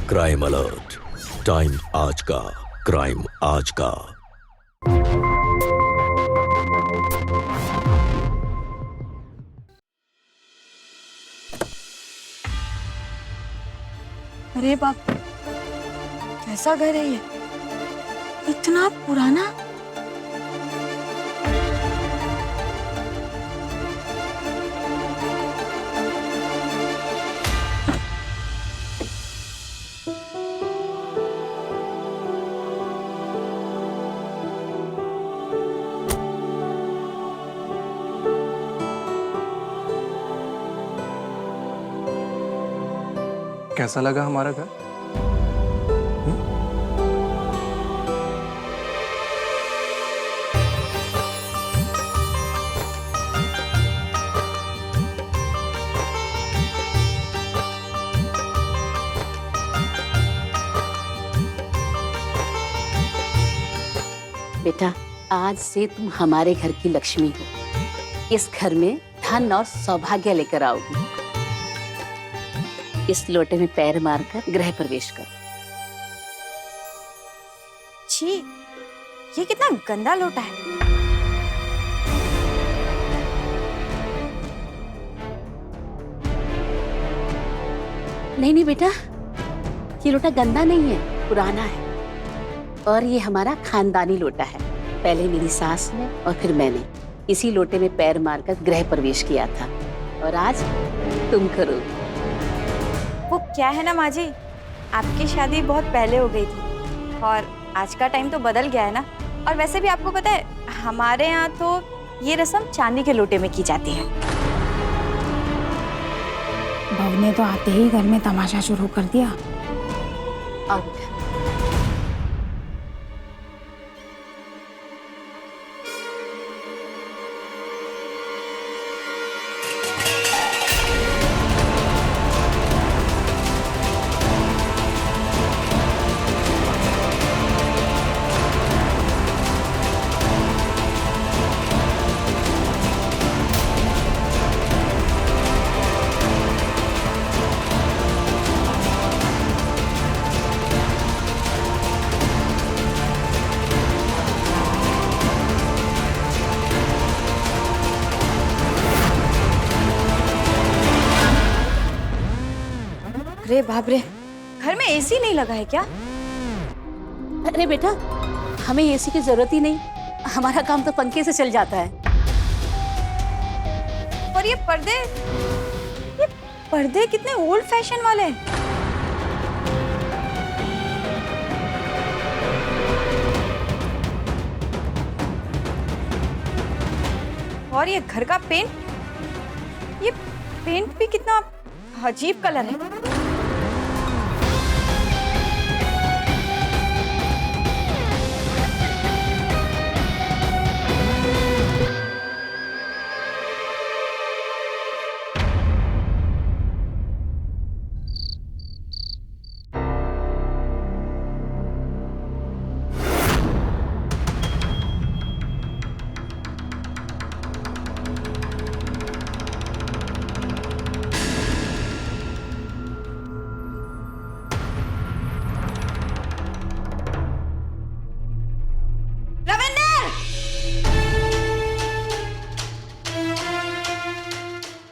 Crime alert, time आज का, crime आज का। अरे बाप, कैसा घर है ये? इतना पुराना। कैसा लगा हमारा घर? बेटा, आज से तुम हमारे घर की लक्ष्मी हो। इस घर में धन और सौभाग्य लेकर आओगी। इस लोटे में पैर मारकर गृह प्रवेश कर। छी, ये कितना गंदा लोटा है। नहीं नहीं बेटा, ये लोटा गंदा नहीं है, पुराना है। और ये हमारा खानदानी लोटा है। पहले मेरी सास ने और फिर मैंने इसी लोटे में पैर मारकर गृह प्रवेश किया था, और आज तुम करोगी। वो क्या है ना माँ जी, आपकी शादी बहुत पहले हो गई थी और आज का टाइम तो बदल गया है ना। और वैसे भी आपको पता है, हमारे यहाँ तो ये रस्म चांदी के लोटे में की जाती है। बहू ने तो आते ही घर में तमाशा शुरू कर दिया। और बेटा, अरे बाप रे, घर में एसी नहीं लगा है क्या? अरे बेटा, हमें एसी की जरूरत ही नहीं, हमारा काम तो पंखे से चल जाता है। और ये पर्दे कितने ओल्ड फैशन वाले हैं। और ये घर का पेंट, ये पेंट भी कितना अजीब कलर है।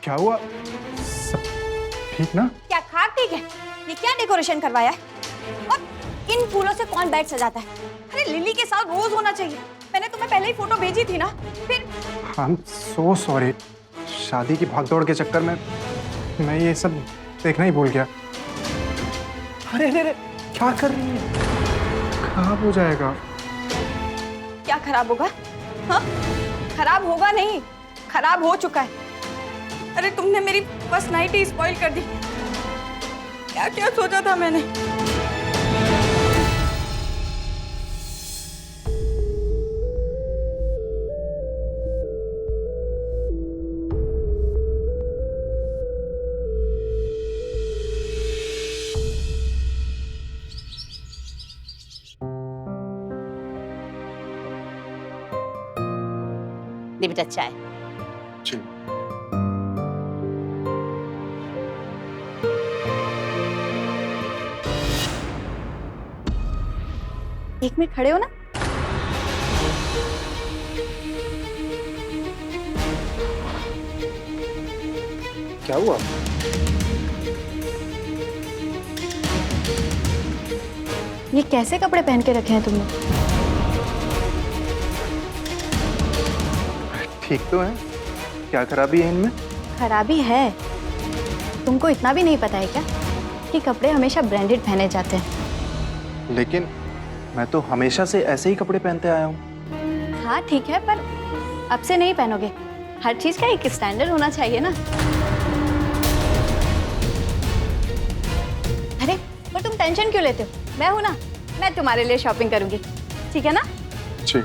क्या हुआ? सब ठीक ना? क्या खाक ठीक है? ये क्या डेकोरेशन करवाया है? और इन फूलों से कौन बेड सजाता है? अरे लिली के साथ रोज होना चाहिए। मैंने तुम्हें पहले ही फोटो भेजी थी ना। फिर आई एम सो सॉरी, शादी की भागदौड़ के चक्कर में मैं ये सब देखना ही भूल गया। अरे अरे अरे, क्या कर रही है? खराब हो जाएगा। क्या खराब होगा? हाँ, खराब होगा नहीं, खराब हो चुका है। अरे तुमने मेरी फर्स्ट नाइट ही स्पॉइल कर दी। क्या क्या सोचा था मैंने। दे बेटा चाय। एक मिनट खड़े हो ना। क्या हुआ? ये कैसे कपड़े पहन के रखे हैं तुमने? ठीक तो है, क्या खराबी है इनमें? खराबी है। तुमको इतना भी नहीं पता है क्या कि कपड़े हमेशा ब्रांडेड पहने जाते हैं? लेकिन मैं तो हमेशा से ऐसे ही कपड़े पहनते आया हूँ। हाँ ठीक है, पर अब से नहीं पहनोगे। हर चीज का एक स्टैंडर्ड होना चाहिए ना। अरे पर तुम टेंशन क्यों लेते हो? मैं हूं ना, मैं तुम्हारे लिए शॉपिंग करूंगी, ठीक है ना? जी।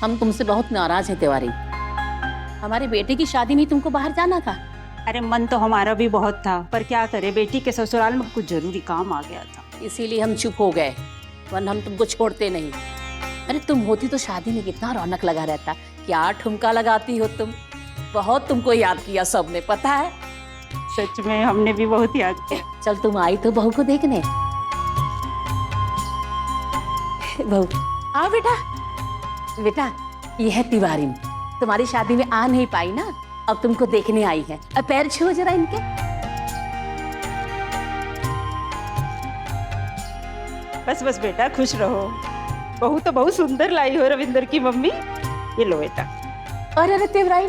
हम तुमसे बहुत नाराज हैं तिवारी। हमारे बेटे की शादी में तुमको बाहर जाना था। अरे मन तो हमारा भी बहुत था, पर क्या करे, बेटी के ससुराल में कुछ जरूरी काम आ गया था। इसीलिए हम चुप हो गए, वरना हम तुमको छोड़ते नहीं। अरे तुम होती तो शादी में कितना रौनक लगा रहता। क्या ठुमका लगाती हो तुम। बहुत तुमको याद किया सबने, पता है। सच में हमने भी बहुत याद किया। चल तुम आई तो बहू को देखने। बहू आओ बेटा। बेटा ये है तिवारी, तुम्हारी शादी में आ नहीं पाई ना, अब तुमको देखने आई है। अब पैर छुओ जरा इनके। बस बस बेटा, खुश रहो। बहू तो बहुत सुंदर लाई हो रविंदर की मम्मी। ये लो बेटा। अरे तिवारी,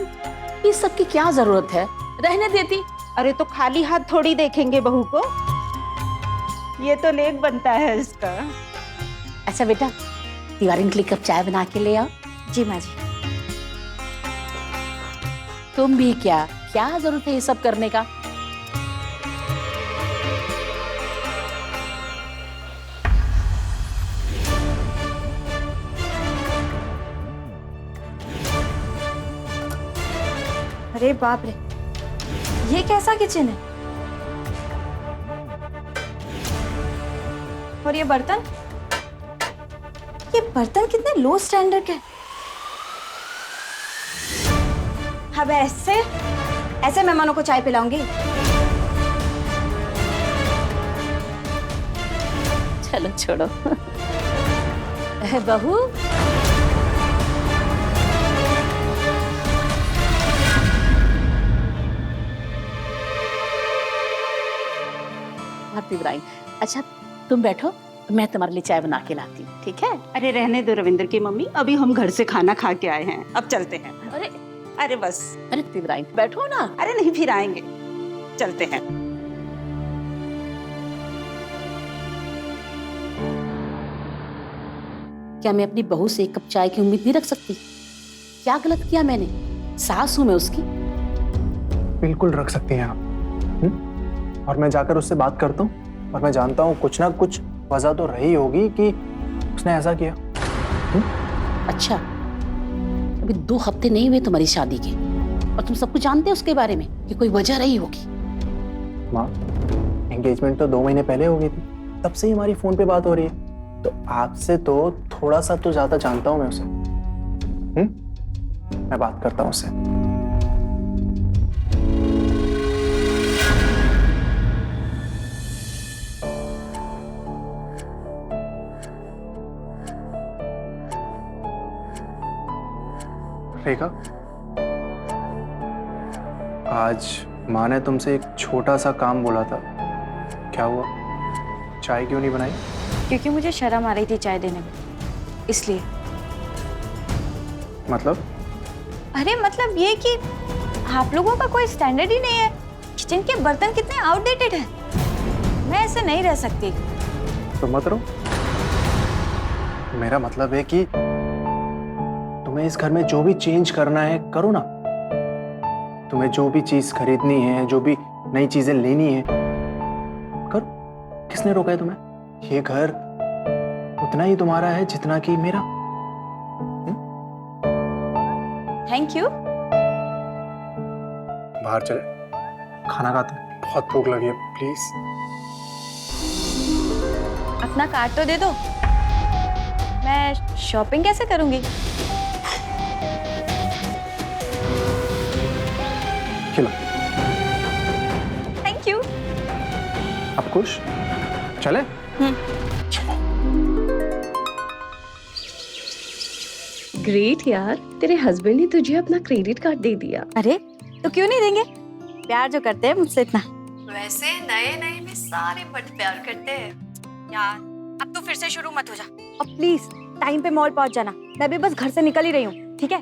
इस सब की क्या जरूरत है, रहने देती। अरे तो खाली हाथ थोड़ी देखेंगे बहू को, ये तो नेक बनता है इसका। अच्छा बेटा, तिवारी के लिए कप चाय बना के ले आओ। जी माँ जी। तुम भी क्या जरूरत है ये सब करने का। अरे बाप रे, ये कैसा किचन है? और ये बर्तन कितने लो स्टैंडर्ड के। अब ऐसे मेहमानों को चाय पिलाऊंगी? चलो छोड़ो। बहू इब्राहिम, अच्छा तुम बैठो, मैं तुम्हारे लिए चाय बना के लाती हूँ, ठीक है? अरे रहने दो रविंदर की मम्मी, अभी हम घर से खाना खा के आए हैं, अब चलते हैं। अरे बस। अरे इब्राहिम बैठो ना। अरे नहीं, फिर आएंगे, चलते हैं। क्या मैं अपनी बहू से एक कप चाय की उम्मीद नहीं रख सकती? क्या गलत किया मैंने? सास हूं मैं उसकी। बिल्कुल रख सकती हैं आप। और मैं जाकर उससे बात करता हूँ, और मैं जानता हूँ कुछ ना कुछ वजह तो रही होगी कि उसने ऐसा किया। अच्छा, अभी 2 हफ्ते नहीं हुए तुम्हारी शादी के, और तुम सब कुछ जानते हो उसके बारे में कि कोई वजह रही होगी। माँ, एंगेजमेंट तो 2 महीने पहले हो गई थी, तब से ही हमारी फोन पे बात हो रही है, तो आपसे तो थोड़ा सा तो ज्यादा जानता हूँ मैं उसे। मैं बात करता हूँ उससे। रेखा, आज माँ ने तुमसे एक छोटा सा काम बोला था, क्या हुआ? चाय क्यों नहीं बनाई? क्योंकि मुझे शर्म आ रही थी चाय देने में, इसलिए। मतलब? अरे मतलब ये कि आप लोगों का कोई स्टैंडर्ड ही नहीं है। किचन के बर्तन कितने आउटडेटेड हैं। मैं ऐसे नहीं रह सकती। तो मत रहो। मेरा मतलब है कि तुम्हें इस घर में जो भी चेंज करना है करो ना। तुम्हें जो भी चीज खरीदनी है, जो भी नई चीजें लेनी है करो। किसने रोका है तुम्हें? ये घर उतना ही तुम्हारा है जितना कि मेरा। Thank you. बाहर चले, खाना खाते हैं, बहुत भूख लगी है, प्लीज। अपना कार्ड तो दे दो। मैं शॉपिंग कैसे करूंगी? खिला। Thank you. अब खुश? चले? ग्रेट यार, तेरे हस्बैंड ने तुझे अपना क्रेडिट कार्ड दे दिया। अरे तो क्यों नहीं देंगे, प्यार जो करते हैं मुझसे इतना। वैसे नए नए में सारे बट प्यार करते हैं यार। अब तो फिर से शुरू मत हो जा, और प्लीज टाइम पे मॉल पहुंच जाना। मैं भी बस घर से निकल ही रही हूँ, ठीक है?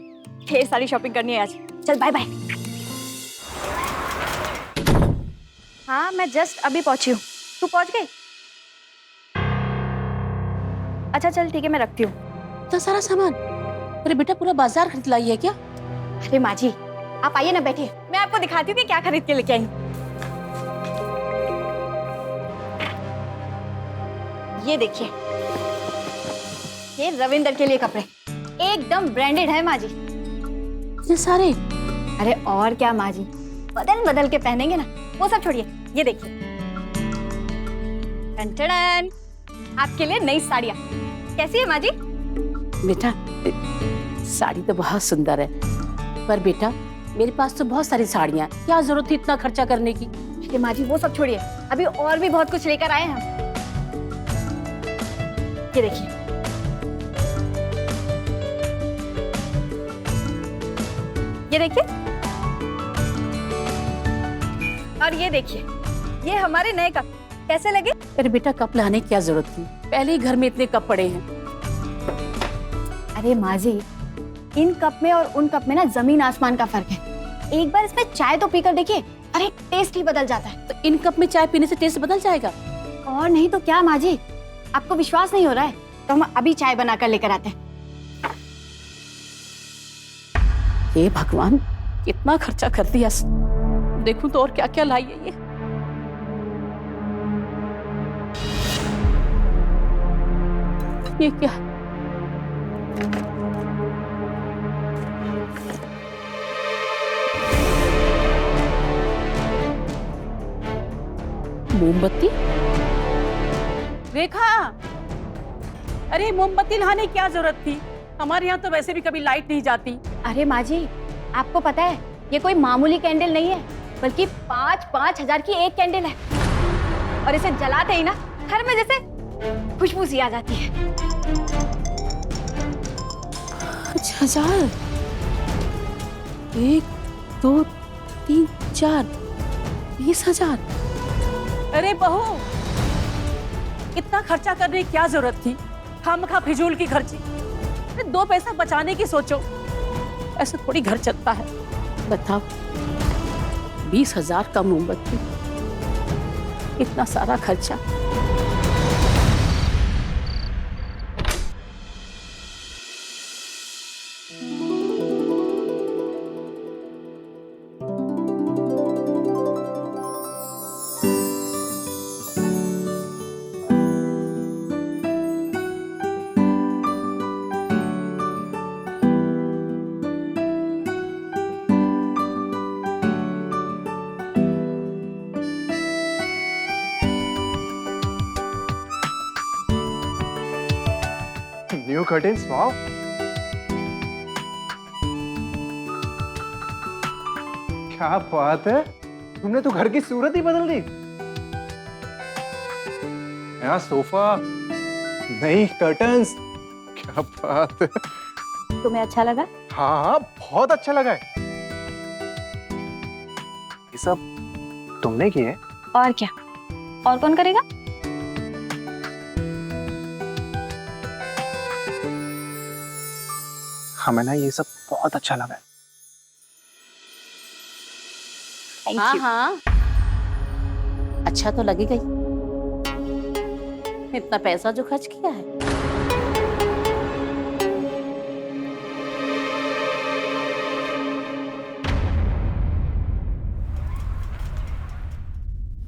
ढेर सारी शॉपिंग करनी है आज। चल बाय बाय। हाँ मैं जस्ट अभी पहुंची हूँ, तू पहुंच गई? अच्छा चल ठीक है, मैं रखती हूँ। इतना सारा सामान? अरे बेटा पूरा बाजार खरीद लाई है क्या? अरे माँ जी आप आइए ना, बैठिए, मैं आपको दिखाती हूँ कि क्या खरीद के लेके आई हूँ। ये देखिए, ये रविंदर के लिए कपड़े एकदम ब्रांडेड है माँ जी। ये सारे? अरे और क्या माँ जी, बदल बदल के पहनेंगे ना, वो सब छोड़िए। ये देखिए, टन-टन-टन, आपके लिए नई साड़ियाँ। कैसी है माँ जी? बेटा साड़ी तो बहुत सुंदर है, पर बेटा मेरे पास तो बहुत सारी साड़ियाँ, क्या जरूरत थी इतना खर्चा करने की? अरे माँ जी वो सब छोड़िए, अभी और भी बहुत कुछ लेकर आए हैं हम। ये देखिए, ये देखिए, और ये देखिए, ये हमारे नए कप कैसे लगे? अरे बेटा कप लाने की क्या जरूरत थी, पहले ही घर में इतने कप पड़े हैं। अरे माँ जी इन कप में और उन कप में ना जमीन आसमान का फर्क है। एक बार इसमें चाय तो पीकर देखिए, अरे टेस्ट ही बदल जाता है। तो इन कप में चाय पीने से टेस्ट बदल जाएगा? और नहीं तो क्या माँ जी, आपको विश्वास नहीं हो रहा है तो हम अभी चाय बनाकर लेकर आते हैं। हे भगवान कितना खर्चा कर दिया, देखूं तो और क्या क्या लाई है ये क्या? मोमबत्ती? रेखा, अरे मोमबत्ती लाने की क्या जरूरत थी, हमारे यहाँ तो वैसे भी कभी लाइट नहीं जाती। अरे माँ जी आपको पता है ये कोई मामूली कैंडल नहीं है, बल्कि 5-5 हजार की एक कैंडल है, और इसे जलाते ही ना घर में जैसे खुशबू सी आ जाती है। 5,000? 1, 2, 3, 4, 20,000? अरे बहू इतना खर्चा करने की क्या जरूरत थी, खामखा फिजूल की खर्ची। 2 पैसा बचाने की सोचो, ऐसे थोड़ी घर चलता है। बताओ 20,000 का मोमबत्ती, इतना सारा खर्चा। New curtains, wow. क्या बात है, तुमने तो घर की सूरत ही बदल दी। नया सोफा, नई कर्टेन्स, क्या बात है। तुम्हें अच्छा लगा? हाँ हाँ बहुत अच्छा लगा है। ये सब तुमने किए? और क्या, और कौन करेगा? हमें ना ये सब बहुत अच्छा लगा है। Thank हाँ you. हाँ अच्छा तो लगेगा ही, इतना पैसा जो खर्च किया है।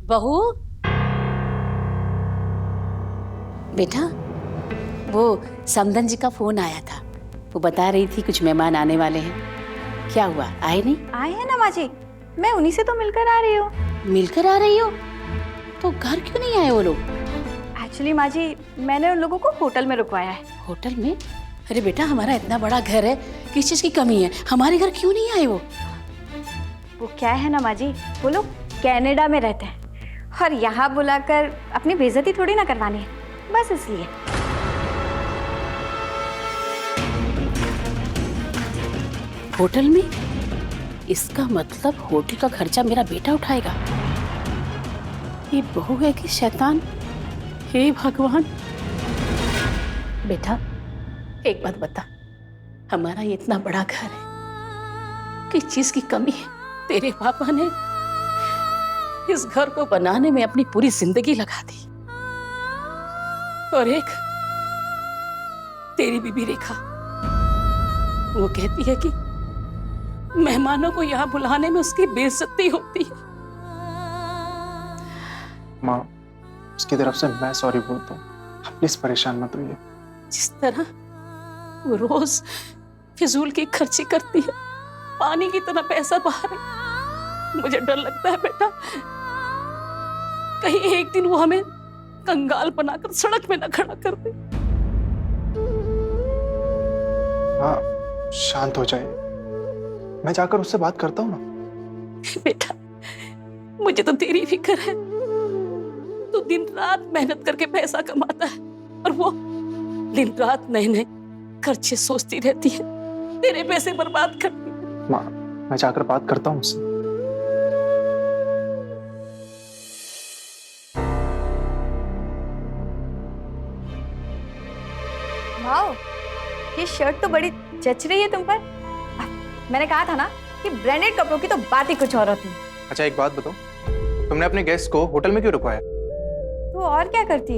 बहू, बेटा वो समदन जी का फोन आया था, वो बता रही थी कुछ मेहमान आने वाले हैं। क्या हुआ, आए नहीं? आए हैं ना माँ जी, मैं उन्हीं से तो मिलकर आ रही हूँ। मिलकर आ रही हो? तो घर क्यों नहीं आए वो लोग? एक्चुअली माँ जी मैंने उन लोगों को होटल में रुकवाया है। होटल में? अरे बेटा हमारा इतना बड़ा घर है, किस चीज की कमी है, हमारे घर क्यों नहीं आए वो? वो क्या है ना माँ जी, वो लोग कनाडा में रहते हैं और यहाँ बुलाकर अपनी बेइज्जती थोड़ी ना करवानी है, बस इसलिए। होटल में? इसका मतलब होटल का खर्चा मेरा बेटा उठाएगा। ये बहू है कि शैतान? हे भगवान। बेटा एक बात बता, हमारा ये इतना बड़ा घर है, किस चीज की कमी है? तेरे पापा ने इस घर को बनाने में अपनी पूरी जिंदगी लगा दी। और एक तेरी बीबी रेखा, वो कहती है कि मेहमानों को यहाँ बुलाने में उसकी बेइज्जती होती है। माँ, उसकी तरफ से मैं सॉरी बोलता हूँ, आप प्लीज परेशान मत होइए। जिस तरह वो रोज फिजूल की खर्ची करती है, पानी की तरह पैसा बहा रही, मुझे डर लगता है बेटा, कहीं एक दिन वो हमें कंगाल बनाकर सड़क में न खड़ा कर दे। हाँ, शांत हो जाइए, मैं जाकर उससे बात करता हूँ ना। बेटा मुझे तो तेरी फिक्र है, तू दिन रात मेहनत करके पैसा कमाता है और वो दिन रात नए नए खर्चे सोचती रहती है, तेरे पैसे बर्बाद करती है। माँ, मैं जाकर बात करता हूँ उससे। वाओ, ये शर्ट तो बड़ी जच रही है तुम पर। मैंने कहा था ना कि ब्रांडेड कपड़ों की तो बात ही कुछ और होती है। अच्छा एक बात बताओ, तुमने अपने गेस्ट को होटल में क्यों रुकवाया? तो और क्या करती,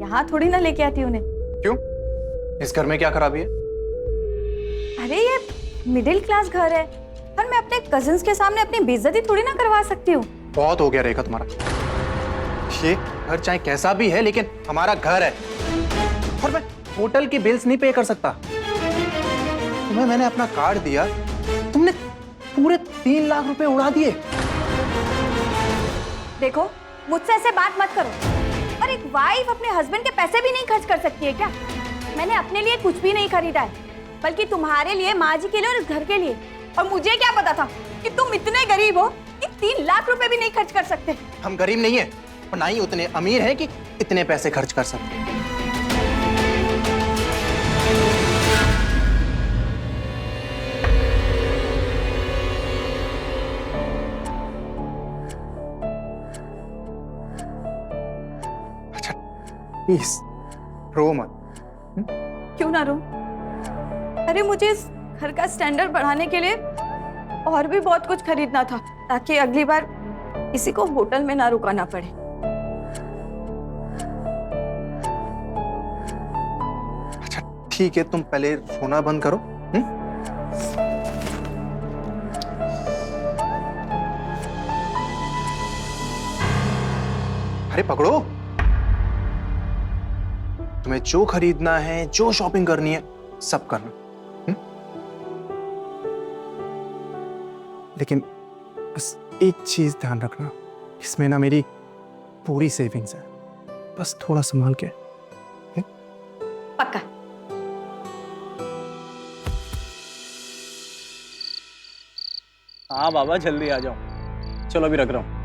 यहाँ थोड़ी ना लेके आती उन्हें। क्यों? इस घर में क्या खराबी है? अरे ये मिडिल क्लास घर है और मैं अपने कजिन्स के सामने अपनी बेइज्जती थोड़ी ना करवा सकती हूँ। बहुत हो गया रेखा तुम्हारा, ये घर चाहे कैसा भी है लेकिन हमारा घर है और मैं होटल की बिल्स नहीं पे कर सकता। तुम्हें मैंने अपना कार्ड दिया, तुमने पूरे 3 लाख रुपए उड़ा दिए। देखो मुझसे ऐसे बात मत करो। और एक वाइफ अपने हस्बैंड के पैसे भी नहीं खर्च कर सकती है क्या? मैंने अपने लिए कुछ भी नहीं खरीदा है, बल्कि तुम्हारे लिए, माँ जी के लिए और इस घर के लिए। और मुझे क्या पता था कि तुम इतने गरीब हो कि 3 लाख रुपए भी नहीं खर्च कर सकते। हम गरीब नहीं है और ना ही उतने अमीर हैं कि इतने पैसे खर्च कर सकते। अच्छा प्लीज रो मत। क्यों ना रो? अरे मुझे इस घर का स्टैंडर्ड बढ़ाने के लिए और भी बहुत कुछ खरीदना था, ताकि अगली बार किसी को होटल में ना रुकाना पड़े। अच्छा ठीक है, तुम पहले रोना बंद करो। अरे पकड़ो, तुम्हें जो खरीदना है, जो शॉपिंग करनी है, सब करना। लेकिन बस एक चीज ध्यान रखना, इसमें ना मेरी पूरी सेविंग्स है, बस थोड़ा संभाल के। पक्का। हाँ बाबा जल्दी आ जाओ, चलो अभी रख रहा हूँ।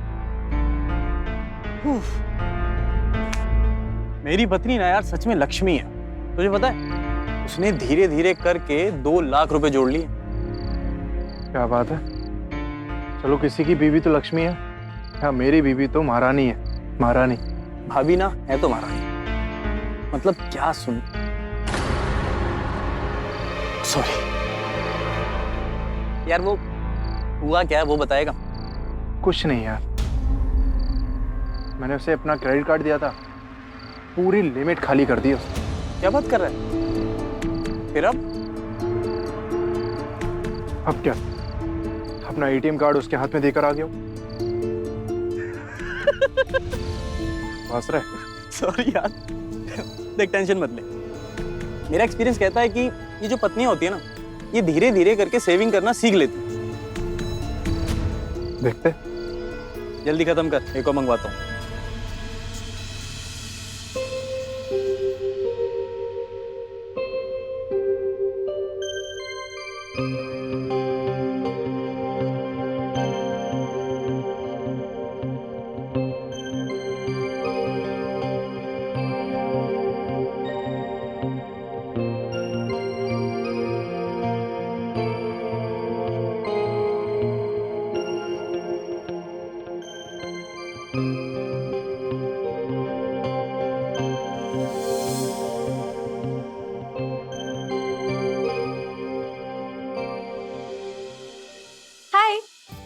मेरी पत्नी ना यार सच में लक्ष्मी है, तुझे पता है उसने धीरे धीरे करके 2 लाख रुपए जोड़ लिए। क्या बात है? चलो किसी की बीवी तो लक्ष्मी है, या मेरी बीवी तो महारानी है। महारानी भाभी ना है तो महारानी, मतलब क्या सुन, सॉरी यार, वो हुआ क्या है वो बताएगा? कुछ नहीं यार, मैंने उसे अपना क्रेडिट कार्ड दिया था, पूरी लिमिट खाली कर दी उसने। क्या बात कर रहा है? फिर अब क्या, अपना एटीएम कार्ड उसके हाथ में देकर आ गया। हंस रहा है? सॉरी यार, देख टेंशन मत ले, मेरा एक्सपीरियंस कहता है कि ये जो पत्नियां होती है ना, ये धीरे धीरे करके सेविंग करना सीख लेती। देखते जल्दी खत्म कर, एक और मंगवाता हूँ। हाय।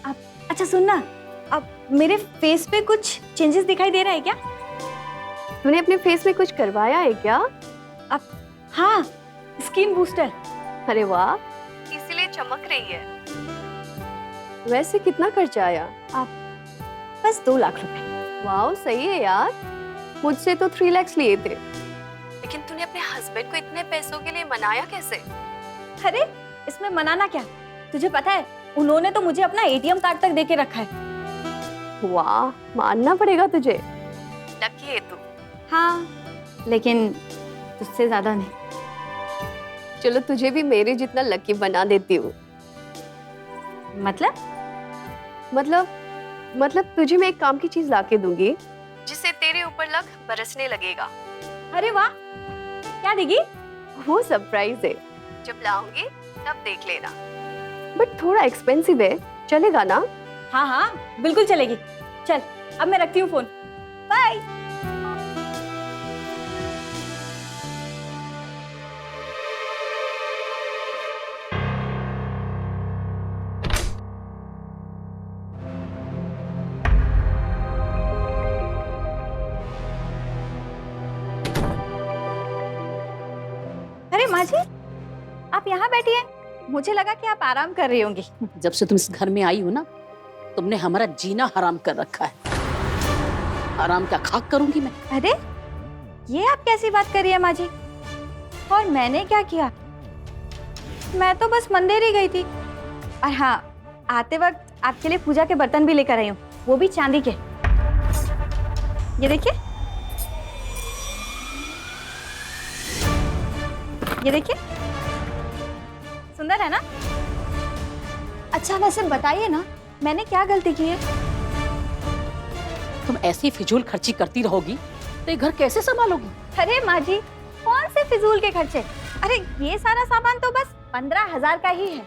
अब अच्छा सुनना, अब मेरे फेस पे कुछ चेंजेस दिखाई दे रहा है क्या? तूने अपने फेस में कुछ करवाया है क्या? अब हाँ, स्किन बूस्टर। अरे वाह, इसीलिए चमक रही है। वैसे कितना खर्चा आया? बस 2 लाख रुपए। वाह सही है यार, मुझसे तो 3 लाख लिए थे। लेकिन तूने अपने हस्बैंड को इतने पैसों के लिए मनाया कैसे? अरे इसमें मनाना क्या, तुझे पता है उन्होंने तो मुझे अपना एटीएम कार्ड तक देके रखा है। वाह, मानना पड़ेगा तुझे, लकी है तू। हाँ, लेकिन उससे ज्यादा नहीं। चलो तुझे भी मेरे जितना लकी बना देती हूँ। मतलब तुझे मैं एक काम की चीज लाके दूंगी जिससे तेरे ऊपर लक बरसने लगेगा। अरे वाह, क्या देगी? वो सरप्राइज है, जब लाऊंगी तब देख लेना। बट थोड़ा एक्सपेंसिव है, चलेगा ना? हाँ हाँ बिल्कुल चलेगी। चल अब मैं रखती हूँ फोन, बाय। अरे माँ जी, आप यहाँ बैठी हैं? मुझे लगा कि आप आराम कर रही होंगी। जब से तुम इस घर में आई हो ना, तुमने हमारा जीना हराम कर रखा है। आराम क्या खाक करूंगी मैं? अरे ये आप कैसी बात कर रही है माँ जी? और मैंने क्या किया? मैं तो बस मंदिर ही गई थी। और हाँ, आते वक्त आपके लिए पूजा के बर्तन भी लेकर आई हूँ, वो भी चांदी के। ये देखिए, ये देखिए, सुंदर है ना? अच्छा वैसे बताइए ना, मैंने क्या गलती की है? तुम ऐसी फिजूल खर्ची करती रहोगी तो ये घर कैसे संभालोगी? अरे माँ जी, कौन से फिजूल के खर्चे? अरे ये सारा सामान तो बस 15,000 का ही है।